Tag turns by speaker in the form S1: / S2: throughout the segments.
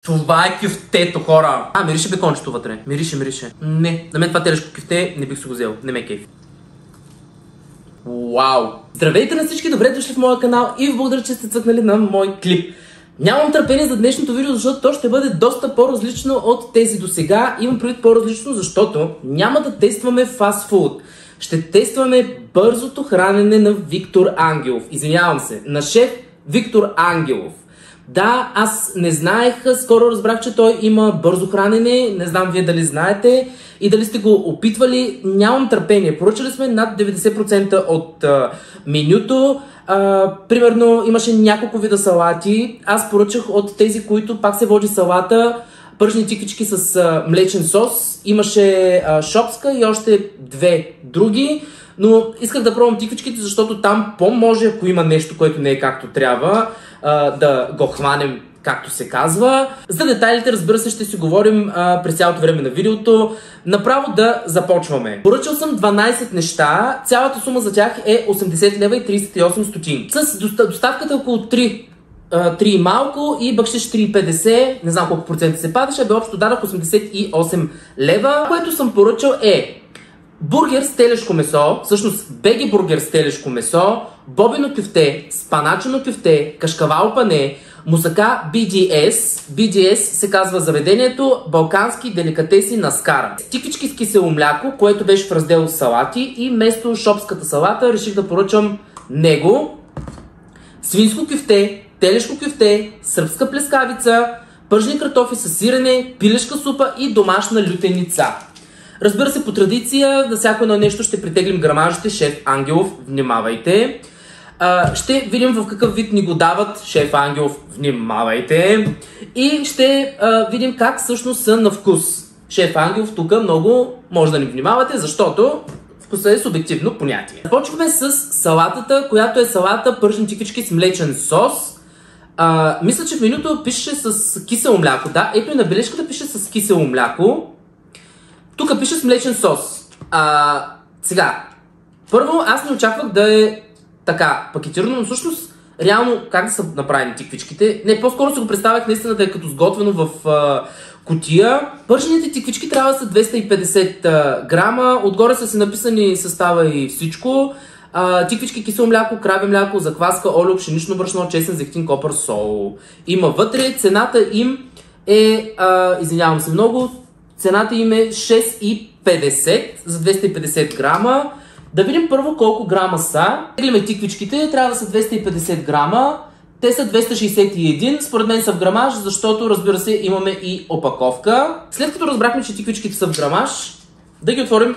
S1: Това е кюфтето, хора! Мирише бекончето вътре. Мирише. Не, на мен това телешко кюфте не бих си го взел. Не ме кеф. Вау! Здравейте на всички, добре дошли в моя канал и ви благодаря, че сте цъкнали на мой клип. Нямам търпение за днешното видео, защото то ще бъде доста по-различно от тези до сега. Имам предвид по-различно, защото няма да тестваме фастфуд. Ще тестваме бързото хранене на Виктор Ангелов. Извинявам се, на шеф Виктор Ангелов. Да, аз не знаех, скоро разбрах, че той има бързо хранене, не знам вие дали знаете и дали сте го опитвали, нямам търпение. Поръчали сме над 90% от менюто, примерно имаше няколко вида салати, аз поръчах от тези, които пак се води салата, пържени тиквички с млечен сос, имаше шопска и още две други. Но исках да пробвам тиквичките, защото там по-може, ако има нещо, което не е както трябва, да го хванем, както се казва. За детайлите, разбира се, ще си говорим през цялото време на видеото. Направо да започваме. Поръчал съм 12 неща, цялата сума за тях е 80 лева и 38 стотинки. С доставката около 3 и малко и бъкшиш 3,50, не знам колко процента се падаше, бе общо дадах 88 лева. Което съм поръчал е бургер с телешко месо, всъщност беги бургер с телешко месо, бобино кюфте, спаначено кюфте, кашкавал пане, мусака BDS. BDS се казва заведението, балкански деликатеси на Скара. Тиквички с кисело мляко, което беше в раздел салати и вместо шопската салата реших да поръчам него. Свинско кюфте, телешко кюфте, сръбска плескавица, пържени картофи с сирене, пилешка супа и домашна лютеница. Разбира се, по традиция, на всяко едно нещо ще притеглим грамажите. Шеф Ангелов, внимавайте. Ще видим в какъв вид ни го дават. Шеф Ангелов, внимавайте. И ще видим как всъщност са на вкус. Шеф Ангелов, тук много може да ни внимавате, защото вкусът е субективно понятие. Започваме с салатата, която е салата пържени тиквички с млечен сос. Мисля, че в менюто пише с кисело мляко. Да, ето и на бележката пише с кисело мляко. Тук пише с млечен сос. Сега, първо аз не очаквах да е така пакетирано, но всъщност реално как да са направени тиквичките. Не, по-скоро се го представях наистина да е като сготвено в кутия. Пържените тиквички трябва да са 250 грама, отгоре са си написани състава и всичко. Тиквички, кисело мляко, краве мляко, закваска, олио, пшенично брашно, чесън, зехтин, копър, сол. Има вътре, цената им е, извинявам се много, цената им е 6,50 за 250 грама. Да видим първо колко грама са. Теглиме тиквичките, трябва да са 250 грама. Те са 261, според мен са в грамаж, защото разбира се имаме и опаковка. След като разбрахме, че тиквичките са в грамаж, да ги отворим.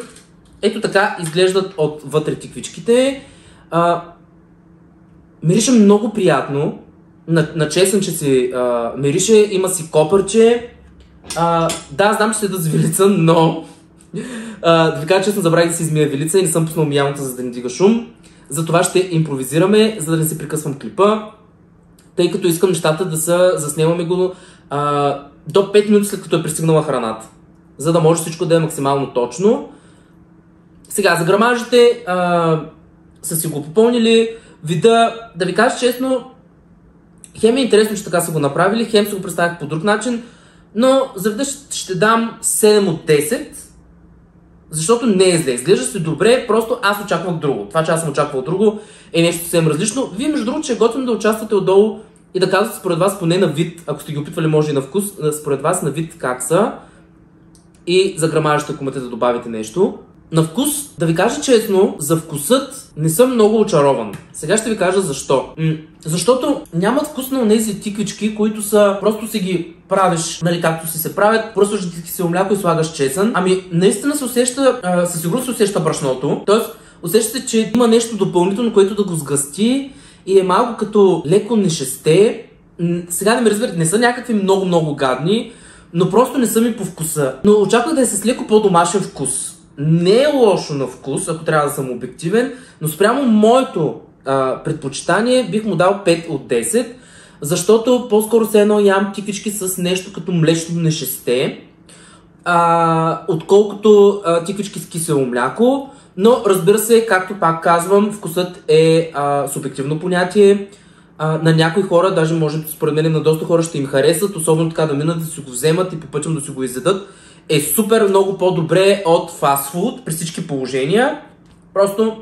S1: Ето така изглеждат отвътре тиквичките. Мирише много приятно. На чесън, че си мирише, има си копърче. Да, знам, че седа с вилица, но да ви кажа честно, забравих да си измия вилица и не съм пуснал миялната, за да не дига шум. Затова ще импровизираме, за да не се прекъсвам клипа, тъй като искам нещата да са, заснемаме го до 5 минути след като е пристигнала храната, за да може всичко да е максимално точно. Сега, за грамажите са си го попълнили. Вида, да ви кажа честно, хем е интересно, че така са го направили, хем се го представях по друг начин. Но заведнъж ще дам 7 от 10, защото не е зле. Изглежда се добре, просто аз очаквах друго. Това, че аз съм очаквал друго, е нещо съвсем различно. Вие, между другото, че е готвено да участвате отдолу и да казвате според вас поне на вид, ако сте ги опитвали, може и на вкус, според вас на вид как са. И за грамажите, ако имате да добавите нещо. На вкус, да ви кажа честно, за вкусът не съм много очарован. Сега ще ви кажа защо. Защото нямат вкус на тези тиквички, които са, просто си ги правиш, нали, както си се правят, пръсваш кисело мляко и слагаш чесън. Ами, наистина се усеща, със сигурност се усеща брашното. Тоест, усещате, че има нещо допълнително, което да го сгъсти и е малко като леко нешесте. Сега не ме разберете, не са някакви много гадни, но просто не са ми по вкуса. Но очаквах да е с леко по-домашен вкус. Не е лошо на вкус, ако трябва да съм обективен, но спрямо моето предпочитание бих му дал 5 от 10, защото по-скоро се едно ям тиквички с нещо като млечно нешесте, отколкото тиквички с кисело мляко, но разбира се, както пак казвам, вкусът е субективно понятие. На някои хора, даже може според мен на доста хора ще им харесат, особено така да минат да си го вземат и по пътем да си го изядат. Е супер много по-добре от фастфуд при всички положения. Просто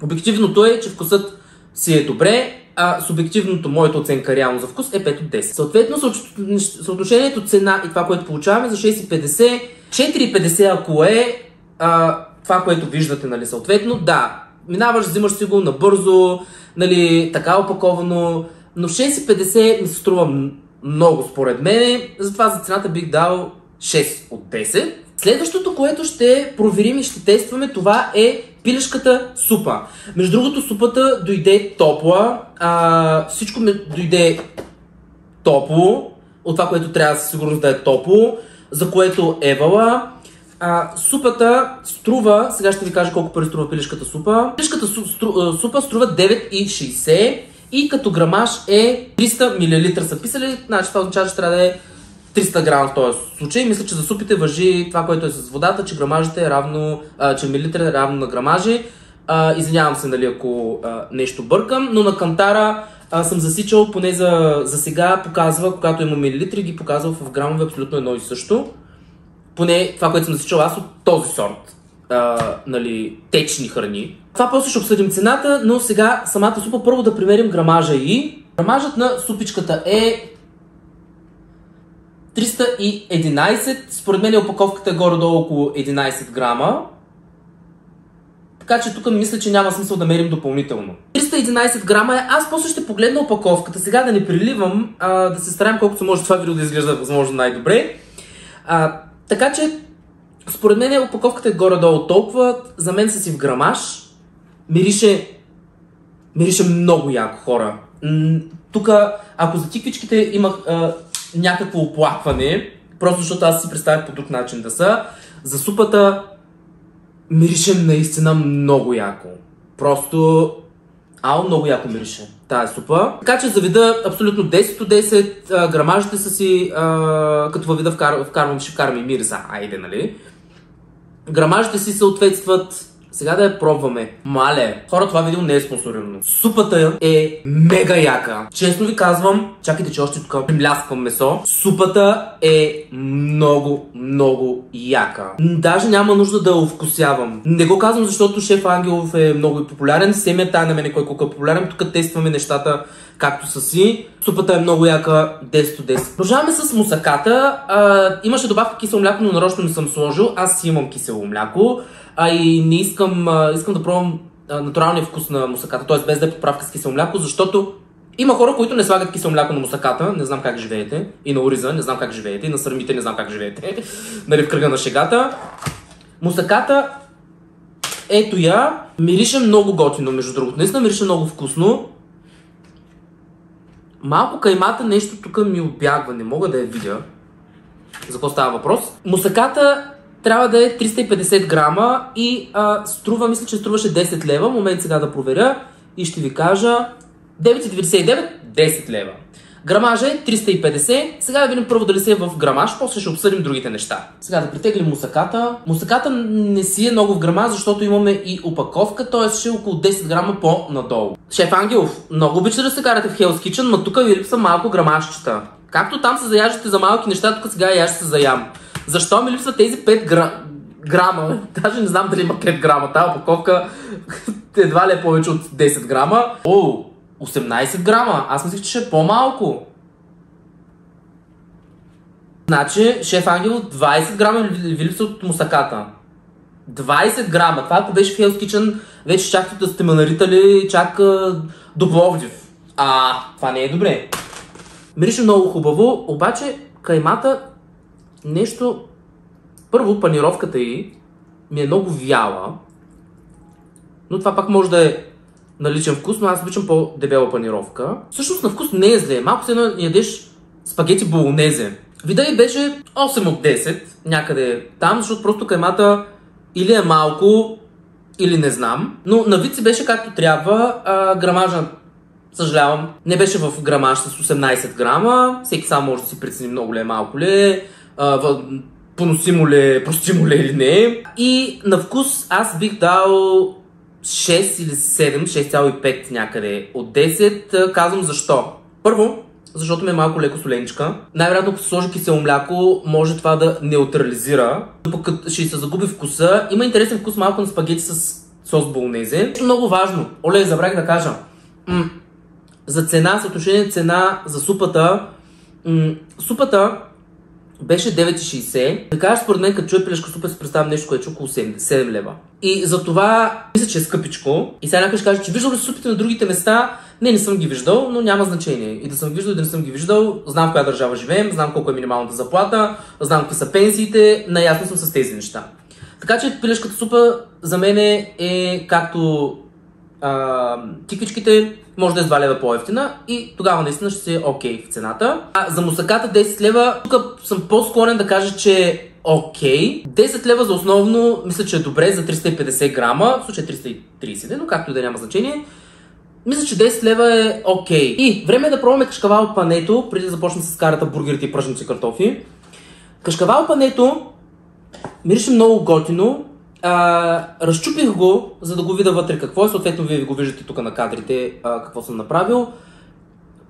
S1: обективното е, че вкусът си е добре, а субективното, моята оценка реално за вкус е 5 от 10. Съответно, съотношението цена и това, което получаваме за 6,50, 4,50 ако е това, което виждате, нали, съответно, да, минаваш, взимаш си го набързо, нали, така опаковано, но 6,50 ми се струва много според мен, затова за цената бих дал 6 от 10. Следващото, което ще проверим и ще тестваме, това е пилешката супа. Между другото, супата дойде топла, всичко дойде топло, от това, което трябва със сигурност да е топло, за което евала. Супата струва, сега ще ви кажа колко пари струва пилешката супа. Пилешката супа струва 9,60 и като грамаж е 300 мл са писали, значи това означава, че трябва да е 300 грама в този случай. Мисля, че за супите важи това, което е с водата, че грамажите е равно, че милилитър е равно на грамажи. Извинявам се, нали, ако нещо бъркам, но на кантара съм засичал, поне за сега показва, когато има милилитри, ги показва в грамове абсолютно едно и също. Поне това, което съм засичал аз от този сорт, нали, течни храни. Това после ще обсъдим цената, но сега самата супа първо да примерим грамажа и. Грамажът на супичката е 311, според мен опаковката е горе-долу около 11 грама. Така че тук мисля, че няма смисъл да мерим допълнително. 311 грама е, аз после ще погледна опаковката, сега да не приливам, да се стараем колкото може това видео да изглежда възможно най-добре. Така че, според мен опаковката е горе-долу толкова, за мен са си в грамаж, мирише много яко, хора. Тук, ако за тиквичките имах някакво оплакване, просто защото аз си представях по друг начин да са, за супата мирише наистина много яко. Просто много яко мирише тази супа. Така че за вида абсолютно 10 от 10, грамажите са си, като във вида ще вкарам и мириса, айде, нали? Грамажите си съответстват. Сега да я пробваме. Мале, хора, това видео не е спонсорирано. Супата е мега яка. Честно ви казвам, чакайте, че още тук млясквам месо. Супата е много яка. Даже няма нужда да я овкусявам. Не го казвам, защото шеф Ангелов е много популярен. Семия тая на мене кой колко е популярен. Тук тестваме нещата както са си. Супата е много яка, 10 от 10. Продължаваме с мусаката. Имаше добавка кисело мляко, но нарочно не съм сложил. Аз си имам кисело мляко. И не искам да пробвам натуралния вкус на мусаката, т.е. без да е подправка с кисело мляко, защото има хора, които не слагат кисело мляко на мусаката, не знам как живеете, и на ориза, не знам как живеете, и на сърмите, не знам как живеете, нали, в кръга на шегата. Мусаката, ето я, мирише много готино, между другото, наистина мирише много вкусно. Малко каймата нещо тук ми обягва, не мога да я видя, за какво става въпрос. Мусаката трябва да е 350 грама и струва, мисля, че струваше 10 лева. Момент сега да проверя и ще ви кажа 9,99, 10 лева. Грамажа е 350. Сега да видим първо дали се е в грамаж, после ще обсъдим другите неща. Сега да притеглим мусаката. Мусаката не си е много в грамаж, защото имаме и опаковка, т.е. ще е около 10 грама по-надолу. Шеф Ангелов, много обичате да се карате в Hell's Kitchen, но тук ви липса малко грамажчета. Както там се заяждате за малки неща, тук сега я ще се заям. Защо ми липсват тези 5 грама? Даже не знам дали има 5 грама. Тази опаковка едва ли е повече от 10 грама. 18 грама. Аз мислих, че ще е по-малко. Значи, шеф Ангел, 20 грама ви липсва от мусаката. 20 грама. Това ако беше в Hell's Kitchen, вече чакате да сте ме наритали чак до Пловдив. Това не е добре. Мирише много хубаво, обаче каймата нещо... Първо, панировката й ми е много вяла, но това пак може да е на личен вкус, но аз обичам по-дебела панировка. Всъщност на вкус не е зле, малко се ядеш спагети болонезе. Вида й беше 8 от 10, някъде там, защото просто каймата или е малко, или не знам, но на вид си беше както трябва. Грамажа, съжалявам, не беше в грамаж с 18 грама, всеки сам може да си прецени много ли е, малко ли е, поносимо ли е, простимо ли е или не. И на вкус аз бих дал 6 или 7, 6,5 някъде от 10. Казвам защо. Първо, защото ми е малко леко соленичка. Най-вероятно, ако се сложи кисело мляко, може това да неутрализира. Пък ще се загуби вкуса. Има интересен вкус малко на спагети с сос болонезе. Много важно. Оле, забравих да кажа. За цена, съотношение цена за супата. Супата беше 9,60. Така, според мен, като чуя пилешка супа, се представям нещо, което е около 7 лева. И за това мисля, че е скъпичко. И сега някой ще каже, че виждал ли супите на другите места? Не съм ги виждал, но няма значение. И да съм ги виждал, и да не съм ги виждал. Знам в коя държава живеем, знам колко е минималната заплата, знам какви са пенсиите, наясно съм с тези неща. Така че пилешката супа за мен е както тиквичките, може да е 2 лева по-ефтина и тогава наистина ще си е окей в цената. За мусаката 10 лева, тук съм по-склонен да кажа, че е окей. 10 лева за основно, мисля, че е добре за 350 грама, в случай 330, но както и да няма значение. Мисля, че 10 лева е окей. И време е да пробваме кашкавал пането, преди да започнем с карата бургерите и пръжните картофи. Кашкавал пането мирише много готино. Разчупих го, за да го видя вътре какво е. Съответно, вие го виждате тук на кадрите какво съм направил.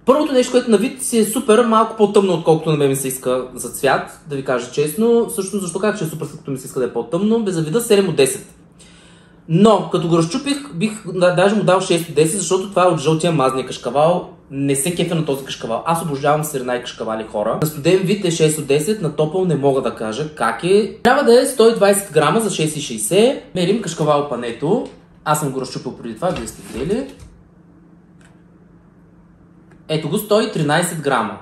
S1: Първото нещо, което на вид си е супер, малко по-тъмно, отколкото на мен ми се иска за цвят, да ви кажа честно. Всъщност, защо казах, че е супер, като ми се иска да е по-тъмно, без да вида 7 от 10. Но, като го разчупих, бих даже му дал 6 от 10, защото това е от жълтия мазния кашкавал. Не се кефя на този кашкавал. Аз обожавам сирена и кашкавали, хора. На студен вид е 6 от 10, на топъл не мога да кажа как е. Трябва да е 120 грама за 6,60. Мерим кашкавал пането. Аз съм го разчупил преди това, вие сте видели. Ето го, 113 грама.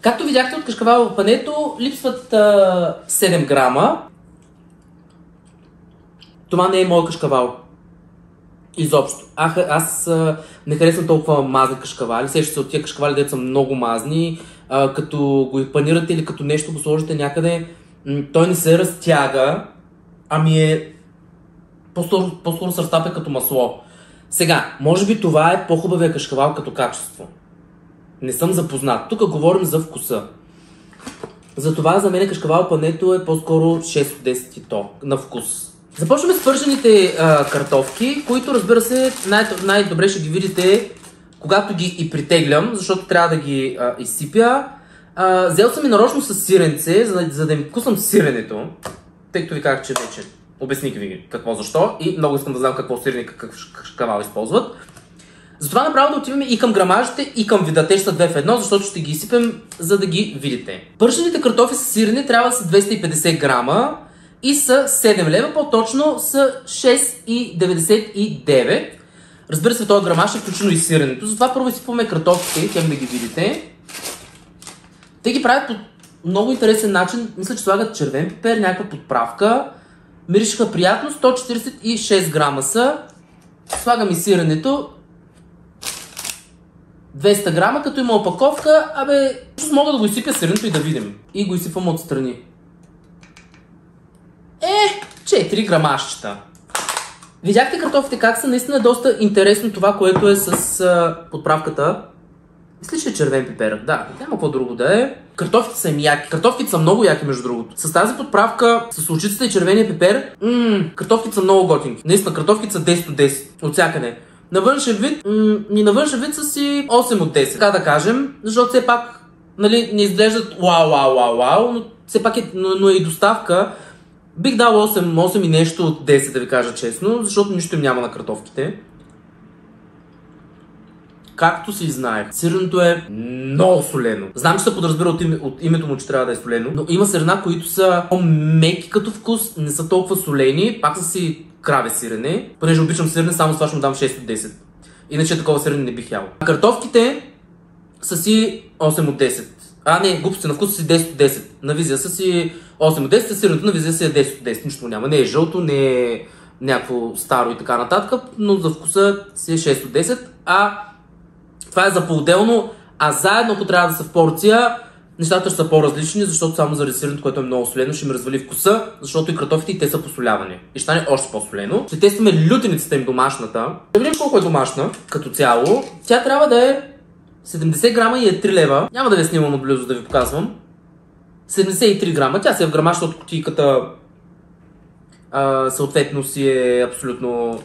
S1: Както видяхте от кашкавал пането, липсват 7 грама. Това не е мой кашкавал. Изобщо. Аз не харесвам толкова мазни кашкавали. Сещате се от тия кашкавали, дето са много мазни. Като го панирате или като нещо го сложите някъде, той не се разтяга, ами е по-скоро се разтапя като масло. Сега, може би това е по-хубавия кашкавал като качество. Не съм запознат. Тук говорим за вкуса. Затова за мен кашкавал пането е по-скоро 6 от 10 и то на вкус. Започваме с пържените картофки, които, разбира се, най-добре ще ги видите, когато ги и притеглям, защото трябва да ги изсипя. Взел съм и нарочно с сиренце, за да им вкусам сиренето, тъй като ви казах, че вече обясних ви какво защо и много искам да знам какво сирене и какъв кашкавал използват. Затова направо да отиваме и към грамажите, и към вида. Те ще са 2 в 1, защото ще ги изсипем, за да ги видите. Пържените картофи с сирене трябва да са 250 грама. И са 7 лева, по-точно са 6,99. Разбира се, този грамаж е включено и сиренето. Затова първо изсипваме картофите, тях да ги видите. Те ги правят по много интересен начин. Мисля, че слагат червен пипер, някаква подправка. Миришеха приятно, 146 грама са. Слагам и сиренето. 200 грама, като има опаковка. Мога да го изсипя сиренето и да видим. И го изсипвам отстрани. 4 грамашчета. Видяхте картофите как са, наистина е доста интересно това, което е с подправката. Мисля, че е червен пипер. Да, няма какво друго да е. Картофите са им яки. Картофите са много яки, между другото. С тази подправка, с лучицата и червения пипер, картофките са много готинки. Наистина, картофките са 10 от 10. От всякъде. На външен вид, са си 8 от 10. Така да кажем, защото все пак, нали, не изглеждат вау, но все пак е и доставка. Бих дал 8 и нещо от 10, да ви кажа честно, защото нищо им няма на картофките. Както си знаех, сиренето е много солено. Знам, че се подразбира от името му, че трябва да е солено, но има сирена, които са по-меки като вкус, не са толкова солени, пак са си краве сирене. Понеже обичам сирене, само с това ще му дам 6 от 10. Иначе такова сирене не бих ял. Картофките са си 8 от 10. Не, глупости, на вкуса си 10 от 10. На визия са си 8 от 10, сиренето на визия си е 10 от 10. Нищо няма. Не е жълто, не е някакво старо и така нататък, но за вкуса си е 6 от 10. Това е за по-отделно, заедно, ако трябва да са в порция, нещата ще са по-различни, защото само заради сиренето, което е много солено, ще ми развали вкуса, защото и картофите и те са посолявани. И ще стане още по-солено. Ще тестваме лютеницата им, домашната. Да видим колко е домашна като цяло. Тя трябва да е 70 грама и е 3 лева. Няма да ви снимам отблизо да ви показвам. 73 грама. Тя се е в грамашната от кутийката съответно си е абсолютно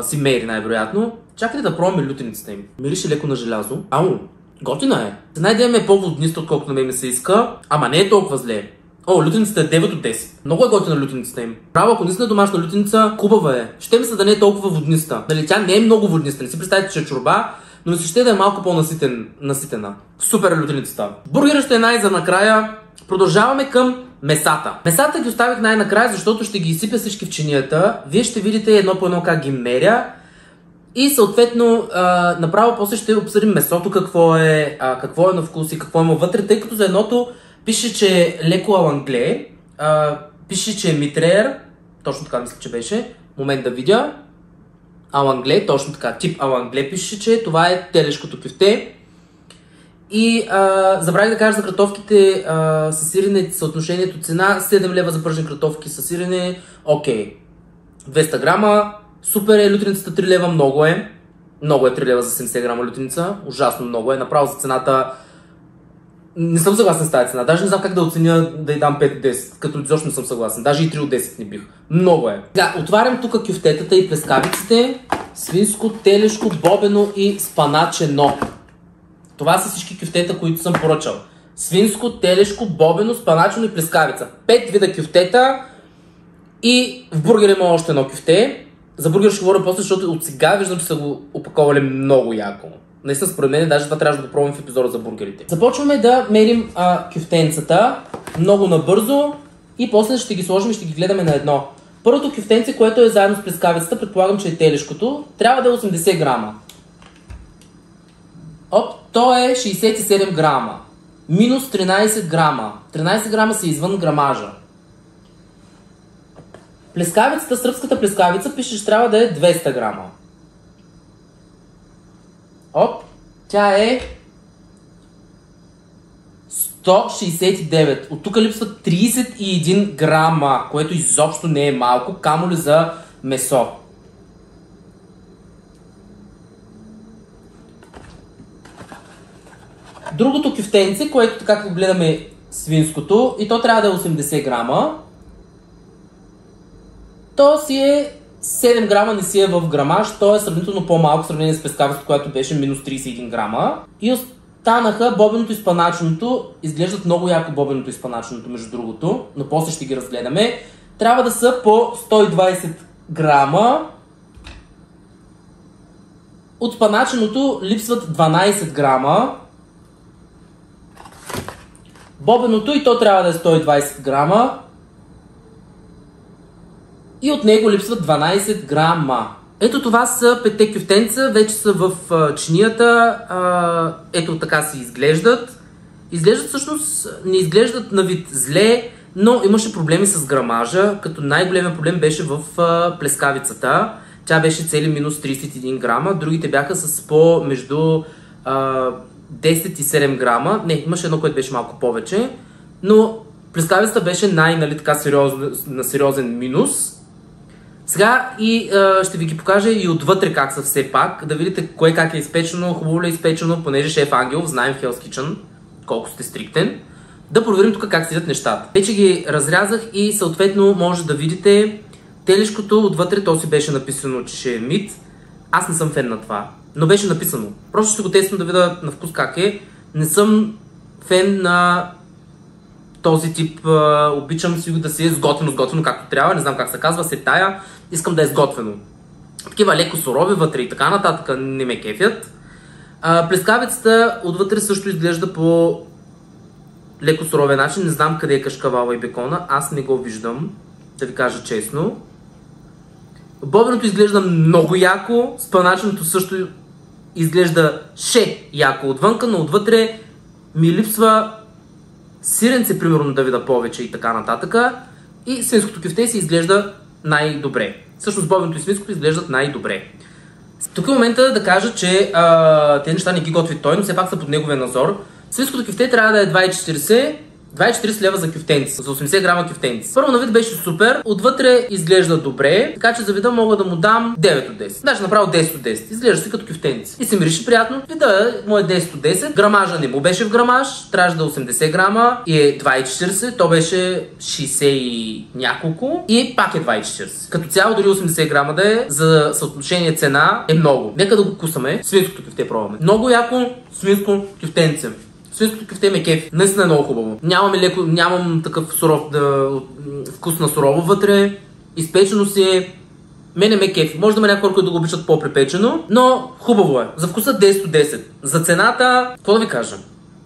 S1: си мери най-вероятно. Чакайте да пробваме лютеницата им. Мирише леко на желязо. Ау, готина е. Най-деме е по-водниста, отколкото на мен ми се иска, ама не е толкова зле. О, лютеницата е 9 от 10. Много е готина лютеницата им. Право, ако наистина домашна лютеница, хубава е. Ще ми се да не е толкова водниста. Нали, тя не е много водниста, не си представете, че е чорба, но не си ще да е малко по-наситена. Супер е лютеницата. Бургера ще е най-за накрая. Продължаваме към месата. Месата ги оставих най-накрая, защото ще ги изсипя всички в чинията. Вие ще видите едно по едно как ги меря. И съответно, направо после ще обсъдим месото, какво е на вкус и какво има вътре, тъй като за едното пише, че е леко алангле, пише, че е митреер, точно така мисля, че беше, момент да видя, алангле, точно така, тип алангле пише, че това е телешкото кюфте. И забравих да кажа за картофките със сирене, съотношението цена, 7 лева за пържени картофки със сирене, окей, 200 грама, супер е, лютеницата 3 лева, много е 3 лева за 70 грама лютеница, ужасно много е, направо за цената. Не съм съгласен с тази цена. Даже не знам как да оценя да й дам 5 от 10, като изобщо не съм съгласен. Даже и 3 от 10 не бих. Много е. Да, отварям тук кюфтетата и плескавиците. Свинско, телешко, бобено и спаначено. Това са всички кюфтета, които съм поръчал. Свинско, телешко, бобено, спаначено и плескавица. 5 вида кюфтета и в бургера има още едно кюфте. За бургер ще говоря после, защото от сега виждам, че са го опаковали много яко. Наистина според мен, даже това трябва да го пробвам в епизода за бургерите. Започваме да мерим кюфтенцата много набързо и после ще ги сложим и ще ги гледаме на едно. Първото кюфтенце, което е заедно с плескавицата, предполагам, че е телешкото, трябва да е 80 грама. То е 67 грама. Минус 13 грама. 13 грама са извън грамажа. Плескавицата, сръбската плескавица, пише, че трябва да е 200 грама. Тя е 169. От тук липсват 31 грама, което изобщо не е малко, камо ли за месо. Другото кюфтенце, което така как гледаме свинското, и то трябва да е 80 грама. То си е 7 грама, не си е в грамаж, то е сравнително по-малко в сравнение с плескавицата, която беше минус 31 грама. И останаха бобеното и спаначеното. Изглеждат много яко бобеното и спаначеното, между другото, но после ще ги разгледаме. Трябва да са по 120 грама. От спаначеното липсват 12 грама. Бобеното и то трябва да е 120 грама. И от него липсват 12 грама. Ето това са 5 кюфтенца, вече са в чинията. Ето така си изглеждат. Изглеждат всъщност, не изглеждат на вид зле, но имаше проблеми с грамажа, като най-големият проблем беше в плескавицата. Тя беше цели минус 31 грама, другите бяха с по между 10 и 7 грама. Не, имаше едно, което беше малко повече, но плескавицата беше на сериозен минус. Сега и ще ви ги покажа и отвътре как са все пак, да видите кое как е изпечено, хубаво ли е изпечено, понеже шеф Ангелов, знаем в Hell's Kitchen, колко сте стриктен. Да проверим тук как седят нещата. Вече ги разрязах и съответно може да видите телешкото отвътре, то си беше написано, че ще е мит. Аз не съм фен на това, но беше написано. Просто ще го тествам да видя на вкус как е. Не съм фен на този тип, обичам си да си е сготвено както трябва, не знам как се казва, се тая, искам да е сготвено. Такива леко сурови вътре и така нататък не ме кефят. Плескавицата отвътре също изглежда по леко суровия начин, не знам къде е кашкавала и бекона, аз не го виждам, да ви кажа честно. Бобеното изглежда много яко, спаначеното също изглежда яко отвънка, но отвътре ми липсва сиренце, примерно, да видя повече и така нататък. И свинското кюфте си изглежда най-добре. Всъщност бобеното и свинското изглеждат най-добре. Тук е момента да кажа, че тези неща не ги готви той, но все пак са под неговия надзор. Свинското кюфте трябва да е 2,40, 24 лева за кюфтенци, за 80 грама кюфтенци. Първо на вид беше супер, отвътре изглежда добре, така че за вида мога да му дам 9 от 10. Даже направо 10 от 10. Изглежда си като кюфтенци. И се мирише приятно. Вида му е 10 от 10. Грамажа не му беше в грамаж, трябваше да е 80 грама и е 2,40. То беше 60 и няколко и пак е 2,40. Като цяло дори 80 грама да е, за съотношение цена е много. Нека да го кусаме. Свинското кюфте пробваме. Много яко свинско кюфтенце. Свинското кюфте ме кефи. Наистина е много хубаво. Нямам такъв суров вкус на сурово вътре. Изпечено си е. Мене ме кефи. Може да ме някои, които да го обичат по-припечено, но хубаво е. За вкуса 10 от 10. За цената, какво да ви кажа?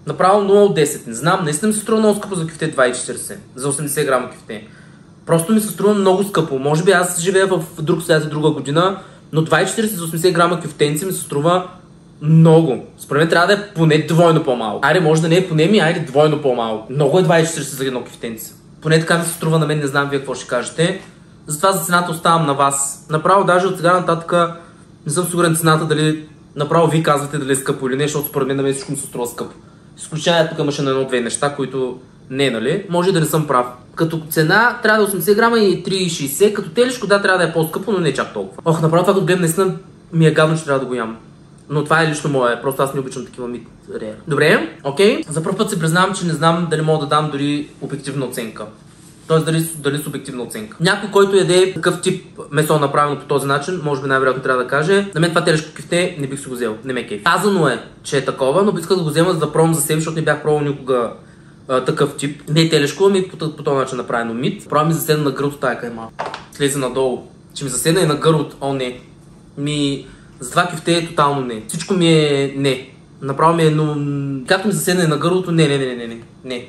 S1: Направо 0 от 10. Не знам, наистина ми се струва много скъпо за кюфте 2,40. За 80 грама кюфте. Просто ми се струва много скъпо. Може би аз живея в друг свят и друга година, но 2,40 за 80 грама кюфтенци ми се струва много. Според мен трябва да е поне двойно по-малко. Айде, може да не е поне айде двойно по-малко. Много е 2,40 за едно кюфтенце. Поне така ми се струва на мен, не знам вие какво ще кажете. Затова за цената оставам на вас. Направо даже от сега нататък не съм сигурен цената дали направо вие казвате дали е скъпо или не, защото според мен на мен всичко ми се струва скъпо. Изключение тук имаше на едно-две неща, които не, нали? Може да не съм прав. Като цена трябва да е 80 грама и 3,60, като телешко да трябва да е по-скъпо, но не чак толкова. Ох, направо това като гледам, наистина ми е гадно, че трябва да го ям. Но това е лично мое, просто аз не обичам такива мит реер. Добре, окей. За първ път се признавам, че не знам дали мога да дам дори обективна оценка. Тоест дали субективна оценка. Някой, който яде такъв тип месо направено по този начин, може би най-вероятно трябва да каже, на мен това телешко кюфте не бих си го взел, не ме кефи. Казано е, че е такова, но исках да го взема за да пробвам за себе, защото не бях пробвал никога такъв тип. Не е телешко, ами по този начин направено мит. Право ми заседна на гърлото тая кайма. Слезе надолу. Че ми заседна и на гърлото, о не. За това кюфте е тотално не. Всичко ми е не. Направо ми е, но както ми заседна и на гърлото, не.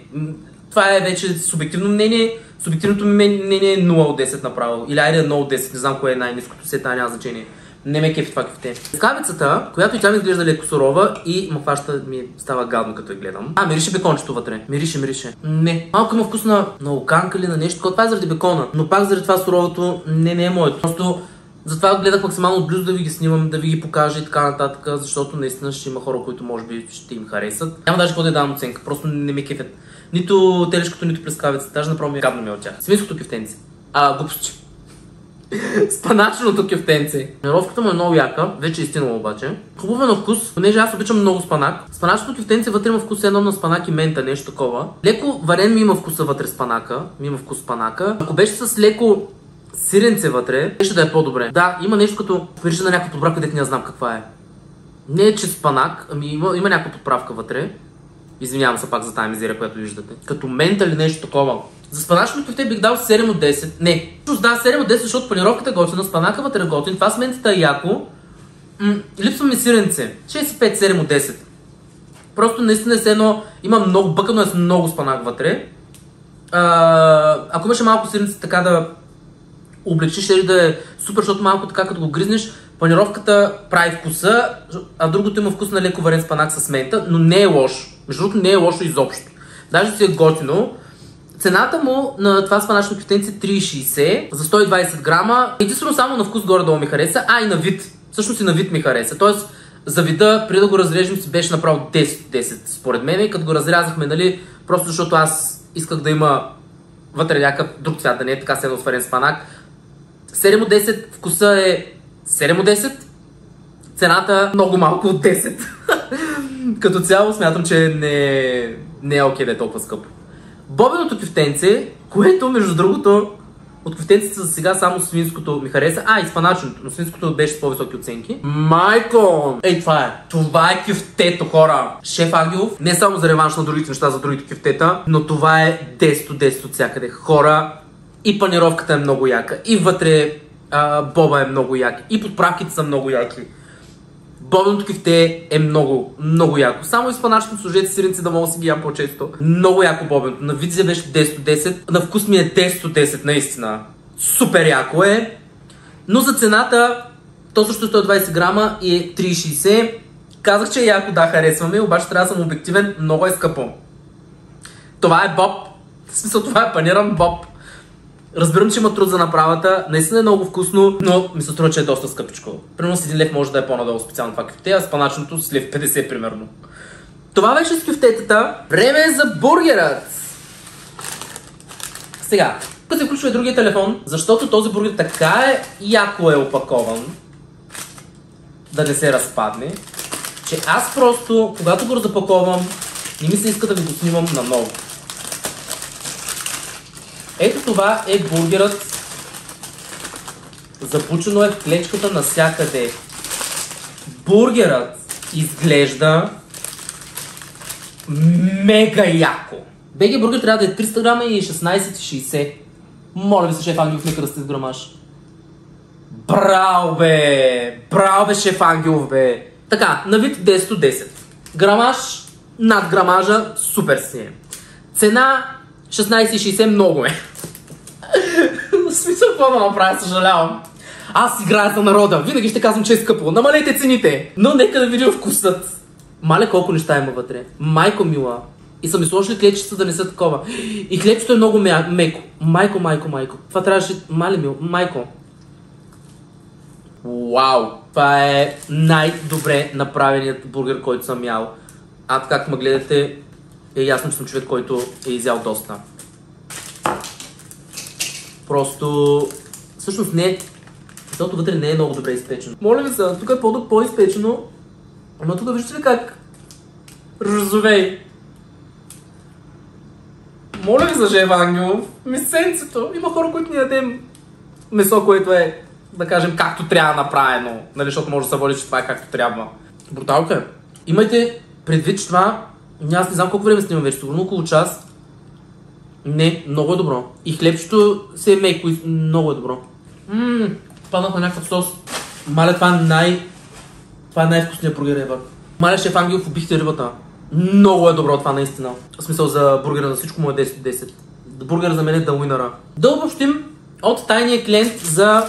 S1: Това е вече субективно мнение. Субективното ми мнение е 0 от 10 направо. Или айде 1 от 10, не знам кое е най-ниското, все това няма значение. Не ме кефи това кюфте. Скавицата, която и тя ми изглежда леко сурова и ма хваща ми става гадно като я гледам. Мирише бекончето вътре. Мирише. Не. Малко има вкус на оканка или на нещо, това е заради бекона. Но пак заради това суровото не е моето. Просто затова гледах максимално отблизо да ви ги снимам, да ви ги покажа и така нататък, защото наистина ще има хора, които може би ще им харесат. Няма даже какво да дам оценка, просто не ме кефят. Нито телешкото, нито прескавицата, даже направо ми е гадно ми от тях. Свинското кюфтенце. Глупости. Спаначното кюфтенце. Панировката му е много яка, вече е изтинала обаче. Хубаво е на вкус, понеже аз обичам много спанак. Спаначното кюфтенце вътре има вкус едно на спанак и мента, нещо такова. Леко варен ми има вкуса вътре спанака. Ако беше с леко сиренце вътре, ще да е по-добре. Да, има нещо като прилича на някаква подправка, дето не знам каква е. Не е чист спанак, ами има някаква подправка вътре. Извинявам се пак за тази мизерия, която виждате. Като мента или нещо такова. За спаначното кюфте бих дал 7 от 10. Не, да, 7 от 10, защото панировката е готина, спанака вътре е готин, това с ментата е яко. Липсва ми сиренце. 6,5-7 от 10. Просто наистина е едно, има много бъкано, е с много спанак вътре. Ако имаше малко сиренце така да облегчиш, ще да е супер, защото малко така като го гризнеш, панировката прави вкуса, а другото има вкус на леко варен спанак с мента, но не е лошо. Между другото не е лошо изобщо. Даже си е готино. Цената му на това спаначно кюфтенце е 3,60 за 120 грама. Единствено само на вкус горе-долу ми хареса, и на вид. Всъщност и на вид ми хареса. Тоест за вида, преди да го разрежем, си беше направо 10 според мен. И като го разрязахме, нали, просто защото аз исках да има вътре някакъв друг цвят, да не е така седно сварен спанак. 7 от 10, вкуса е 7 от 10, цената много малко от 10. Като цяло смятам, че не е окей да е толкова скъпо. Бобеното кюфтенце, което между другото от кюфтенците за сега само свинското ми хареса, и спаначното, но свинското беше с по-високи оценки. Майко! Това е! Това е кюфтето, хора! Шеф Ангелов, не само за реванш на другите неща, за другите кюфтета, но това е 10 от 10 от всякъде. Хора, и панировката е много яка, и вътре боба е много яка, и подправките са много яки. Бобеното кюфте е много, много яко. Само изпаначното сложете сиренци да мога да си ги ям по-често. Много яко бобеното. На вид беше 10 от 10. На вкус ми е 10 от 10, наистина. Супер яко е. Но за цената, то също 120 грама и е 3,60. Казах, че е яко, да, харесваме, обаче трябва да съм обективен, много е скъпо. Това е боб. В смисъл, това е паниран боб. Разбирам, че има труд за направата, наистина е много вкусно, но ми се струва, че е доста скъпичко. Примерно с 1 лев може да е по-надолу специално това кюфте, а с паначното с лев 50 примерно. Това беше с кюфтетата. Време е за бургерът! Сега, тук се включва и другия телефон, защото този бургер така яко е опакован, да не се разпадне, че аз просто, когато го разпаковам, не ми се иска да ви го снимам наново. Ето това е бургерът. Запучено е в клечката навсякъде. Бургерът изглежда мега яко. БГ бургер трябва да е 300 грама и 16,60. Моля ви се, шеф Ангелов, нека да сте с грамаж. Браво бе! Браво бе, шеф Ангелов бе! Така, на вид 10 от 10. Грамаж, над грамажа, супер си е. Цена 16,60 много е. В смисъл, какво да направя, съжалявам. Аз играя за народа, винаги ще казвам, че е скъпо. Намалете цените! Но нека да видим вкусът. Мале колко неща има вътре. Майко мила. И са ми сложили клетчета да не са такова. И хлебчето е много меко. Майко. Това трябваше... майко. Вау! Това е най-добре направеният бургер, който съм ял. А както ме гледате, е ясно, че съм човек, който е изял доста. Просто... Всъщност не е... Защото вътре не е много добре изпечено. Моля ви се, тук е по-изпечено. Но тук виждате ли как розовей? Моля ви за шеф Ангелов, месенцето. Има хора, които ни ядем месо, което е, да кажем, както трябва направено. Нали, защото може да се води, че това е както трябва. Бруталка е. Имайте предвид, че това... Аз не знам колко време снимам вече, сигурно около час. Не, много е добро. И хлебчето се е меко и много е добро. Паднах на някакъв сос. Маля, това е най-вкусният бургер ever. Маля, шеф Ангелов, убихте рибата. Много е добро това наистина. В смисъл за бургера, за всичко му е 10 от 10. Бургера за мен е the winner. Да обобщим от тайния клиент за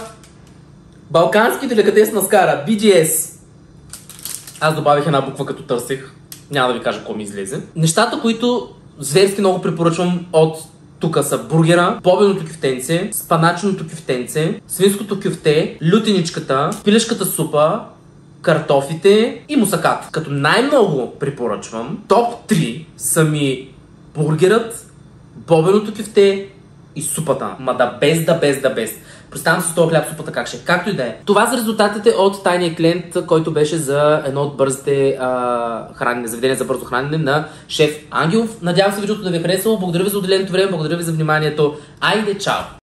S1: балкански деликатес скара, BGS. Аз добавих една буква като търсих. Няма да ви кажа какво ми излезе. Нещата, които зверски много препоръчвам от тук са бургера, бобеното кюфтенце, спаначеното кюфтенце, свинското кюфте, лютеничката, пилешката супа, картофите и мусакат. Като най-много препоръчвам, топ 3 са ми бургерът, бобеното кюфте и супата. Ма да без. Представям си с този хляб супата как ще. Както и да е. Това са резултатите от тайния клиент, който беше за едно от бързите заведения за бързо хранене на шеф Ангелов. Надявам се видеото да ви е харесало. Благодаря ви за отделеното време, благодаря ви за вниманието. Айде, чао!